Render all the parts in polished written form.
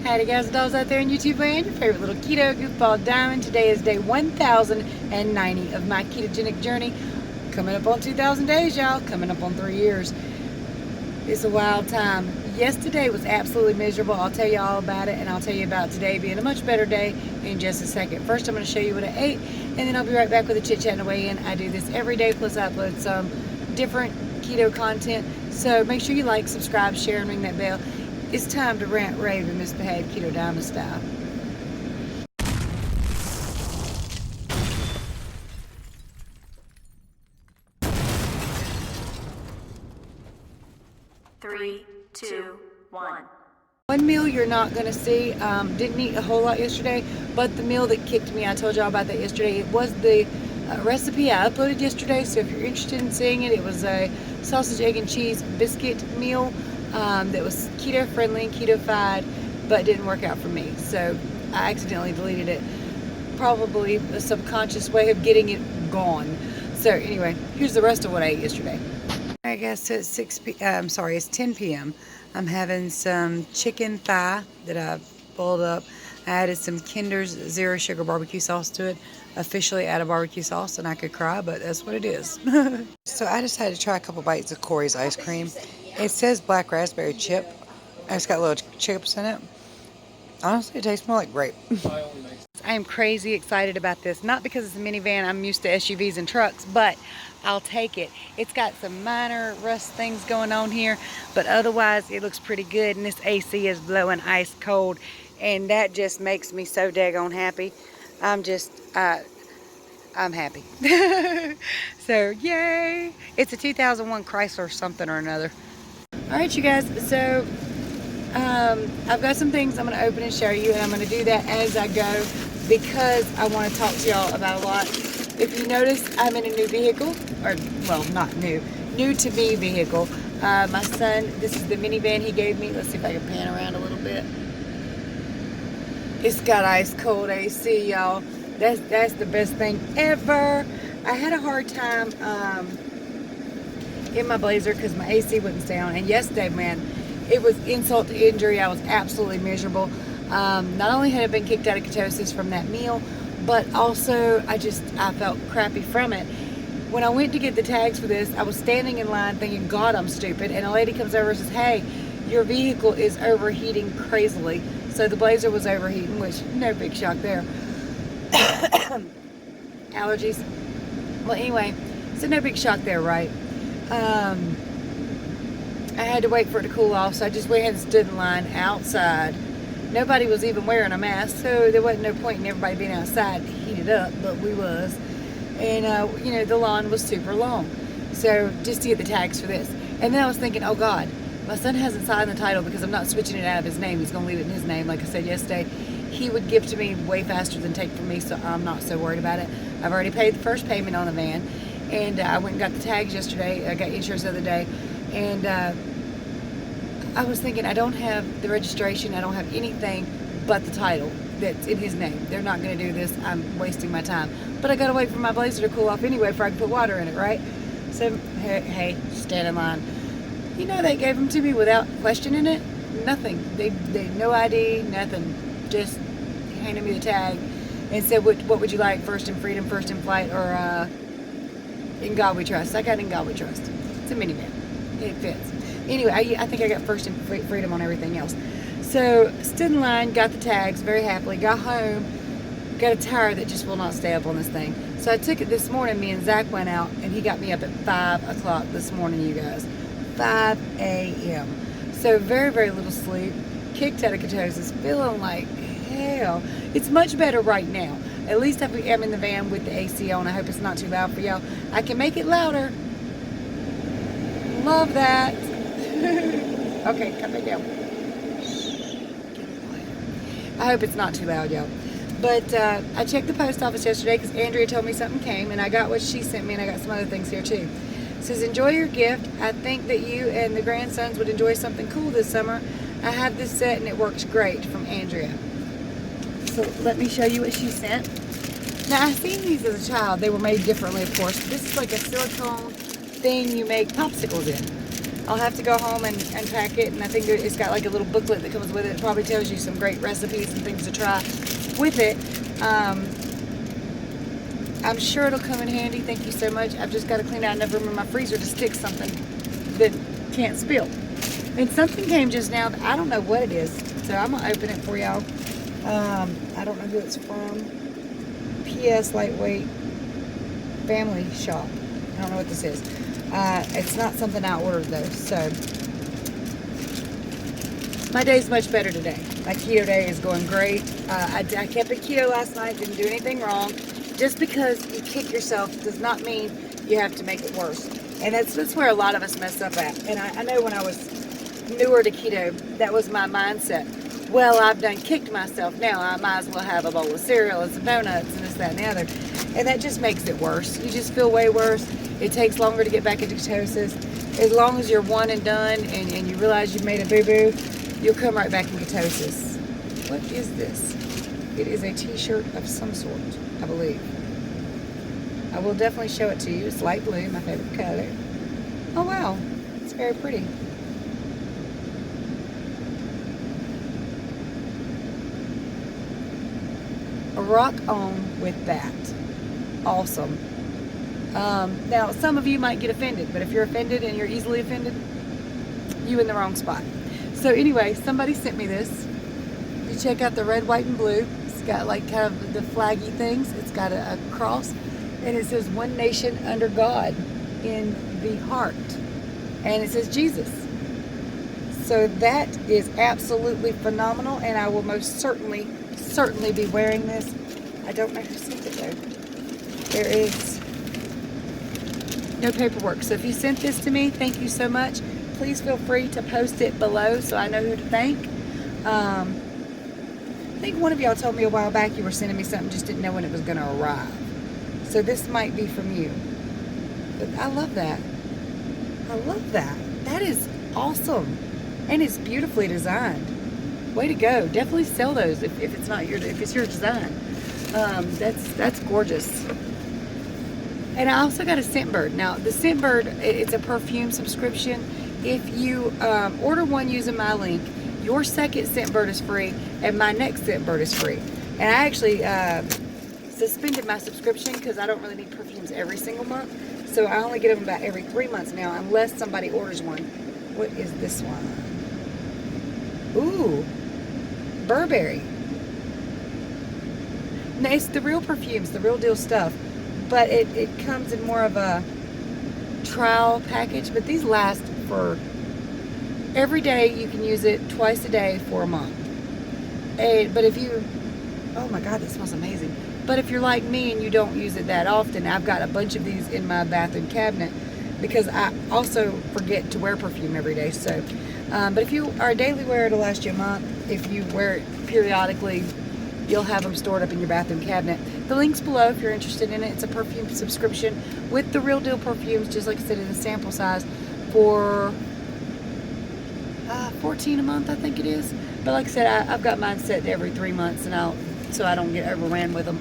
Howdy guys and dolls out there in YouTube land, your favorite little keto goofball diamond. Today is day 1090 of my ketogenic journey. Coming up on 2,000 days, y'all. Coming up on 3 years. It's a wild time. Yesterday was absolutely miserable. I'll tell you all about it, and I'll tell you about today being a much better day in just a second. First, I'm going to show you what I ate, and then I'll be right back with a chit chat and a weigh in. I do this every day, plus I upload some different keto content. So make sure you like, subscribe, share, and ring that bell. It's time to rant, rave, and misbehave Keto Diamond style. Three, two, one. One meal you're not going to see, didn't eat a whole lot yesterday, but the meal that kicked me, I told y'all about that yesterday. It was the recipe I uploaded yesterday, so if you're interested in seeing it, it was a sausage, egg, and cheese biscuit meal that was keto friendly and keto-fied, but didn't work out for me, so I accidentally deleted it. Probably a subconscious way of getting it gone. So anyway, here's the rest of what I ate yesterday. Alright guys, so it's it's 10 p.m. I'm having some chicken thigh that I boiled up. I added some Kinder's Zero Sugar barbecue sauce to it. Officially added barbecue sauce, and I could cry, but that's what it is. So I decided to try a couple bites of Corey's ice cream. It says black raspberry chip. It's got little chips in it. Honestly, it tastes more like grape. I am crazy excited about this. Not because it's a minivan, I'm used to SUVs and trucks, but I'll take it. It's got some minor rust things going on here, but otherwise it looks pretty good, and this AC is blowing ice cold, and that just makes me so daggone happy. I'm happy. So yay! It's a 2001 Chrysler something or another. Alright you guys, so I've got some things I'm going to open and show you, and I'm going to do that as I go because I want to talk to y'all about a lot. If you notice, I'm in a new vehicle, or well, not new to me vehicle. My son, this is the minivan he gave me. Let's see if I can pan around a little bit. It's got ice cold AC, y'all. That's the best thing ever. I had a hard time in my Blazer because my AC wouldn't stay on, and yesterday, man, it was insult to injury. I was absolutely miserable. Not only had I been kicked out of ketosis from that meal, but also I felt crappy from it. When I went to get the tags for this, I was standing in line thinking, God, I'm stupid. And a lady comes over and says, hey, your vehicle is overheating crazily. So the Blazer was overheating, which no big shock there. Allergies. Well, anyway, so no big shock there, right? I had to wait for it to cool off, so I just went ahead and stood in line outside. Nobody was even wearing a mask, so there wasn't no point in everybody being outside to heat it up, but we was. And, you know, the lawn was super long. So, just to get the tags for this. And then I was thinking, oh God, my son hasn't signed the title because I'm not switching it out of his name. He's going to leave it in his name, like I said yesterday. He would give to me way faster than take from me, so I'm not so worried about it. I've already paid the first payment on the van, and I went and got the tags yesterday. I got insurance the other day, and I was thinking, I don't have the registration, I don't have anything but the title that's in his name. They're not going to do this. I'm wasting my time. But I got to wait for my Blazer to cool off anyway before I can put water in it, right? So, hey, stand in line. You know, they gave them to me without questioning it. Nothing. They no ID, nothing. Just handed me the tag and said, what would you like, first in freedom, first in flight, or in God we trust. I got in God we trust. It's a minivan. It fits. Anyway, I think I got first in freedom on everything else. So, stood in line, got the tags very happily, got home, got a tire that just will not stay up on this thing. So I took it this morning. Me and Zach went out, and he got me up at 5 o'clock this morning, you guys. 5 a.m. So very, very little sleep. Kicked out of ketosis, feeling like hell. It's much better right now. At least I'm in the van with the AC on. I hope it's not too loud for y'all. I can make it louder. Love that. Okay, come back down. I hope it's not too loud, y'all. But I checked the post office yesterday because Andrea told me something came, and I got what she sent me, and I got some other things here too. It says, enjoy your gift. I think that you and the grandsons would enjoy something cool this summer. I have this set, and it works great, from Andrea. So let me show you what she sent. Now, I've seen these as a child. They were made differently, of course. This is like a silicone thing you make popsicles in. I'll have to go home and pack it, and I think it's got like a little booklet that comes with it. It probably tells you some great recipes and things to try with it. I'm sure it'll come in handy. Thank you so much. I've just got to clean out another room in my freezer to stick something that can't spill. And something came just now that I don't know what it is, so I'm gonna open it for y'all. I don't know who it's from. PS Lightweight Family Shop. I don't know what this is. It's not something I ordered though, so my day's much better today. My keto day is going great. I kept it keto last night, didn't do anything wrong. Just because you kick yourself does not mean you have to make it worse. And that's where a lot of us mess up at. And I know when I was newer to keto, that was my mindset. Well, I've done kicked myself, now I might as well have a bowl of cereal and some donuts and this, that, and the other. And that just makes it worse. You just feel way worse. It takes longer to get back into ketosis. As long as you're one and done and you realize you've made a boo-boo, you'll come right back in ketosis. What is this? It is a t-shirt of some sort, I believe. I will definitely show it to you. It's light blue, my favorite color. Oh wow, it's very pretty. Rock on with that. Awesome. Now, some of you might get offended, but if you're offended and you're easily offended, you in the wrong spot. So anyway, somebody sent me this. You check out the red, white, and blue. It's got like kind of the flaggy things. It's got a cross, and it says "One Nation Under God" in the heart, and it says Jesus. So that is absolutely phenomenal, and I will most certainly be wearing this. I don't know who sent it though. There is no paperwork. So if you sent this to me, thank you so much. Please feel free to post it below so I know who to thank. I think one of y'all told me a while back you were sending me something, just didn't know when it was going to arrive. So this might be from you. But I love that. I love that. That is awesome. And it's beautifully designed. Way to go. Definitely sell those if it's not your, if it's your design. That's gorgeous. And I also got a Scentbird. Now the Scentbird, it's a perfume subscription. If you order one using my link, your second Scentbird is free and my next Scentbird is free. And I actually suspended my subscription because I don't really need perfumes every single month. So I only get them about every 3 months now, unless somebody orders one. What is this one? Ooh, Burberry. No, it's the real perfumes, the real deal stuff. But it comes in more of a trial package. But these last for every day. You can use it twice a day for a month. But if you, oh my God, that smells amazing. But if you're like me and you don't use it that often, I've got a bunch of these in my bathroom cabinet because I also forget to wear perfume every day. So, but if you are a daily wearer, it'll last you a month. If you wear it periodically, you'll have them stored up in your bathroom cabinet. The link's below if you're interested in it. It's a perfume subscription with the real deal perfumes, just like I said, in the sample size for $14 a month, I think it is. But like I said, I've got mine set to every 3 months, and so I don't get overran with them.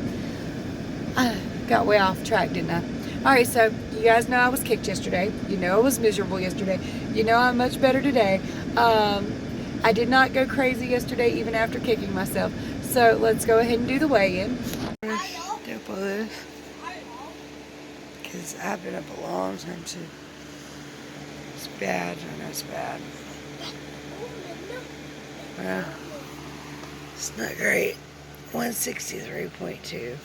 I got way off track, didn't I? All right, so you guys know I was kicked yesterday. You know I was miserable yesterday. You know I'm much better today. I did not go crazy yesterday, even after kicking myself. So let's go ahead and do the weigh-in. Double this, because I've been up a long time too. It's bad. I know it's bad. Well, it's not great. 163.2.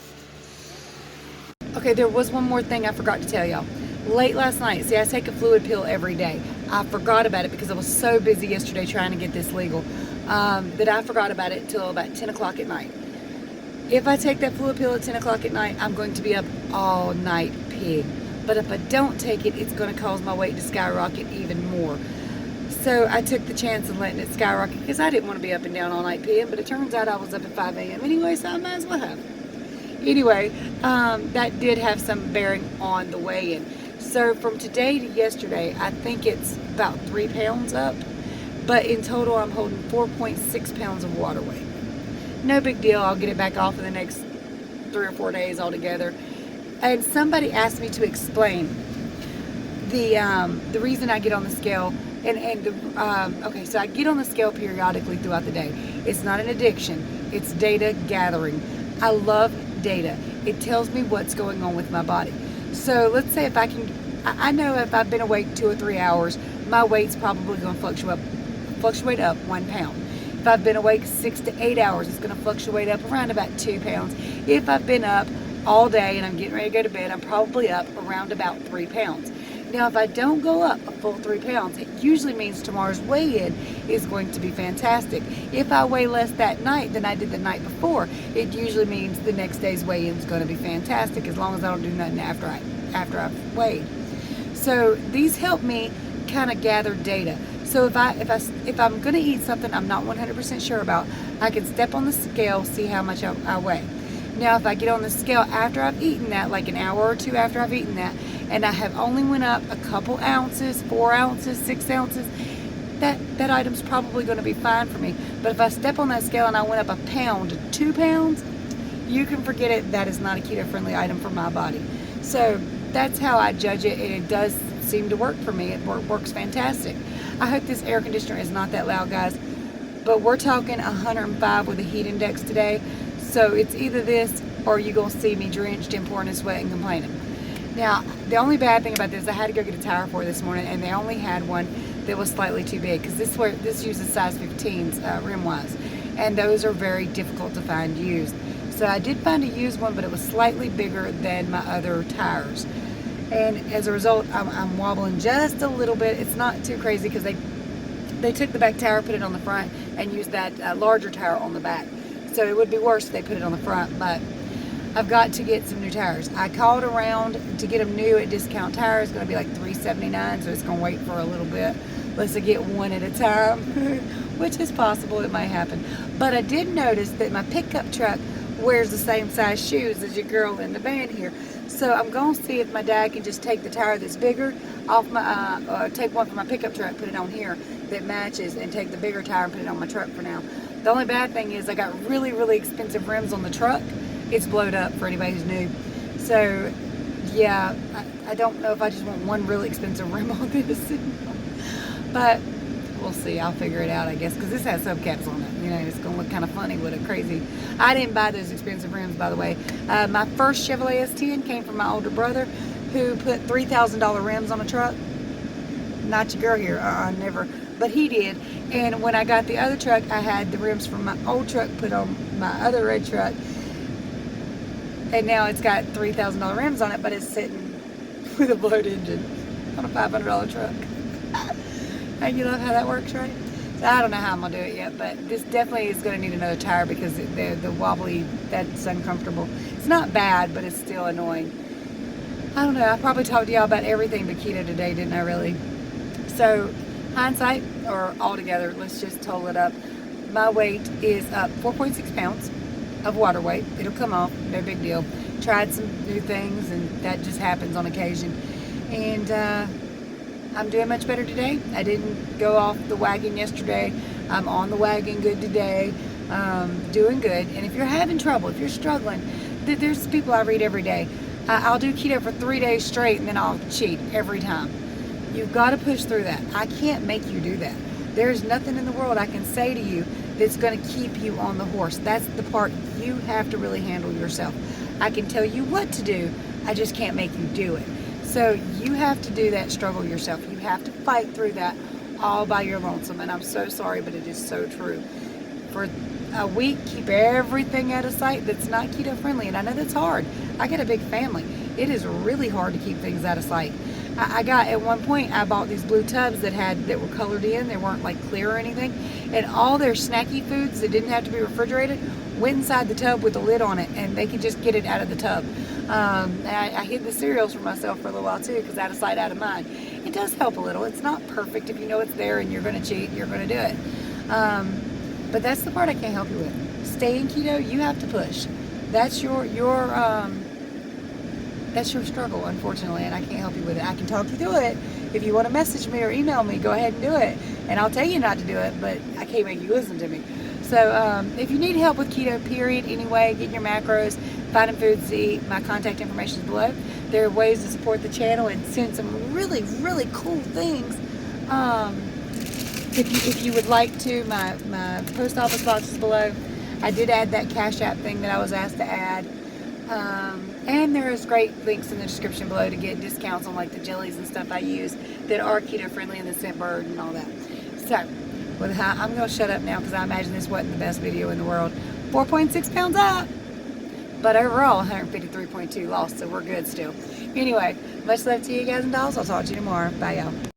Okay, there was one more thing I forgot to tell y'all. Late last night, see, I take a fluid pill every day. I forgot about it because I was so busy yesterday trying to get this legal that I forgot about it until about 10 o'clock at night. If I take that fluid pill at 10 o'clock at night, I'm going to be up all night pig. But if I don't take it, it's going to cause my weight to skyrocket even more. So I took the chance of letting it skyrocket because I didn't want to be up and down all night peeing, but it turns out I was up at 5 a.m. anyway, so I might as well have. Anyway, that did have some bearing on the weigh-in. So from today to yesterday, I think it's about 3 pounds up, but in total I'm holding 4.6 pounds of water weight. No big deal, I'll get it back off in the next 3 or 4 days altogether. And somebody asked me to explain the reason I get on the scale Okay, so I get on the scale periodically throughout the day. It's not an addiction. It's data gathering. I love data. It tells me what's going on with my body. So let's say if I know if I've been awake 2 or 3 hours, my weight's probably going to fluctuate up 1 pound. If I've been awake 6 to 8 hours, it's going to fluctuate up around about 2 pounds. If I've been up all day and I'm getting ready to go to bed, I'm probably up around about 3 pounds. Now, if I don't go up a full 3 pounds, it usually means tomorrow's weigh-in is going to be fantastic. If I weigh less that night than I did the night before, it usually means the next day's weigh-in is going to be fantastic, as long as I don't do nothing after I've weighed. So these help me kind of gather data. So if I'm going to eat something I'm not 100% sure about, I can step on the scale, see how much I weigh. Now, if I get on the scale after I've eaten that, like an hour or two after I've eaten that, and I have only went up a couple ounces, 4 ounces, 6 ounces, that item's probably going to be fine for me. But if I step on that scale and I went up a pound to 2 pounds, you can forget it. That is not a keto-friendly item for my body. So that's how I judge it, and it does seem to work for me. It works fantastic. I hope this air conditioner is not that loud, guys, but we're talking 105 with a heat index today. So it's either this or you're going to see me drenched in pouring and sweat and complaining. Now, the only bad thing about this, I had to go get a tire for it this morning, and they only had one that was slightly too big, because this uses size 15s rim-wise, and those are very difficult to find used. So I did find a used one, but it was slightly bigger than my other tires. And as a result, I'm wobbling just a little bit. It's not too crazy, because they took the back tire, put it on the front, and used that larger tire on the back. So it would be worse if they put it on the front, but I've got to get some new tires. I called around to get them new at Discount Tire. It's going to be like $3.79, so it's going to wait for a little bit. Let's get one at a time, which is possible. It may happen. But I did notice that my pickup truck wears the same size shoes as your girl in the van here. So I'm going to see if my dad can just take the tire that's bigger off my, take one from my pickup truck, put it on here that matches, and take the bigger tire and put it on my truck for now. The only bad thing is I got really, really expensive rims on the truck. It's blowed up for anybody who's new. So, yeah, I don't know if I just want one really expensive rim on this. But we'll see. I'll figure it out, I guess, because this has subcaps on it. You know, it's going to look kind of funny with a crazy... I didn't buy those expensive rims, by the way. My first Chevrolet S10 came from my older brother, who put $3,000 rims on a truck. Not your girl here. Never. But he did. And when I got the other truck, I had the rims from my old truck put on my other red truck. And now it's got $3,000 rims on it, but it's sitting with a bloated engine on a $500 truck. And you love how that works, right? So I don't know how I'm going to do it yet, but this definitely is going to need another tire, because the wobbly, that's uncomfortable. It's not bad, but it's still annoying. I don't know. I probably talked to y'all about everything but keto today, didn't I, really? So, hindsight, or altogether, let's just total it up. My weight is up 4.6 pounds of water weight. It'll come off, no big deal. Tried some new things, and that just happens on occasion. And I'm doing much better today. I didn't go off the wagon yesterday. I'm on the wagon good today. Doing good. And if you're having trouble, if you're struggling, there's people I read every day. I'll do keto for 3 days straight, and then I'll cheat every time. You've got to push through that. I can't make you do that. There's nothing in the world I can say to you that's going to keep you on the horse. That's the part you have to really handle yourself. I can tell you what to do. I just can't make you do it. So you have to do that struggle yourself. You have to fight through that all by your lonesome. And I'm so sorry, but it is so true. For a week, keep everything out of sight that's not keto friendly. And I know that's hard. I got a big family. It is really hard to keep things out of sight. I got, at one point, I bought these blue tubs that were colored in. They weren't like clear or anything. And all their snacky foods that didn't have to be refrigerated went inside the tub with the lid on it, and they could just get it out of the tub. And I hid the cereals for myself for a little while too, because out of sight, out of mind. It does help a little. It's not perfect. If you know it's there and you're going to cheat, you're going to do it. But that's the part I can't help you with. Staying keto, you have to push. That's your struggle, unfortunately, and I can't help you with it. I can talk you through it. If you want to message me or email me, go ahead and do it. And I'll tell you not to do it, but I can't make you listen to me. So if you need help with keto, period, anyway, getting your macros, finding foods to eat, my contact information is below. There are ways to support the channel and send some really, really cool things. if you would like to, my post office box is below. I did add that Cash App thing that I was asked to add. And there's great links in the description below to get discounts on like the jellies and stuff I use that are keto friendly and the scent bird and all that. So, with that, I'm going to shut up now because I imagine this wasn't the best video in the world. 4.6 pounds up, but overall 153.2 lost, so we're good still. Anyway, much love to you guys and dolls. I'll talk to you tomorrow. Bye, y'all.